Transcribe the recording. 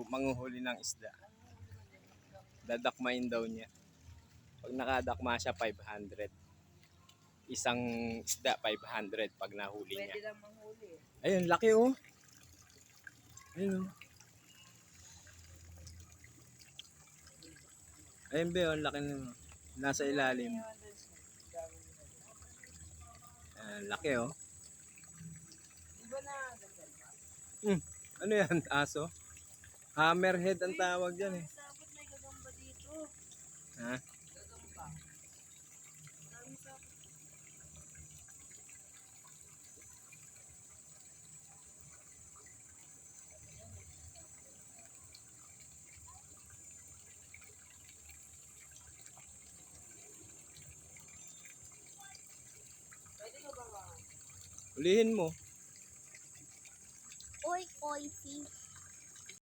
manguhuli ng isda. Dadakmain daw niya. Pag nakadakma siya, 500. Isang isda, 500 pag nahuli niya. Pwede lang manghuli. Ayun, laki oh. Ayun oh. Ayun ba yun, laki na. Nasa ilalim. Laki oh. Iba na ganda. Ano yan, aso? Hammerhead ang tawag dyan eh. Dapat may gagamba dito. Ha? Gagamba. Maraming sapot. Pwede ka ba? Ulihin mo. Oy, oy, fish.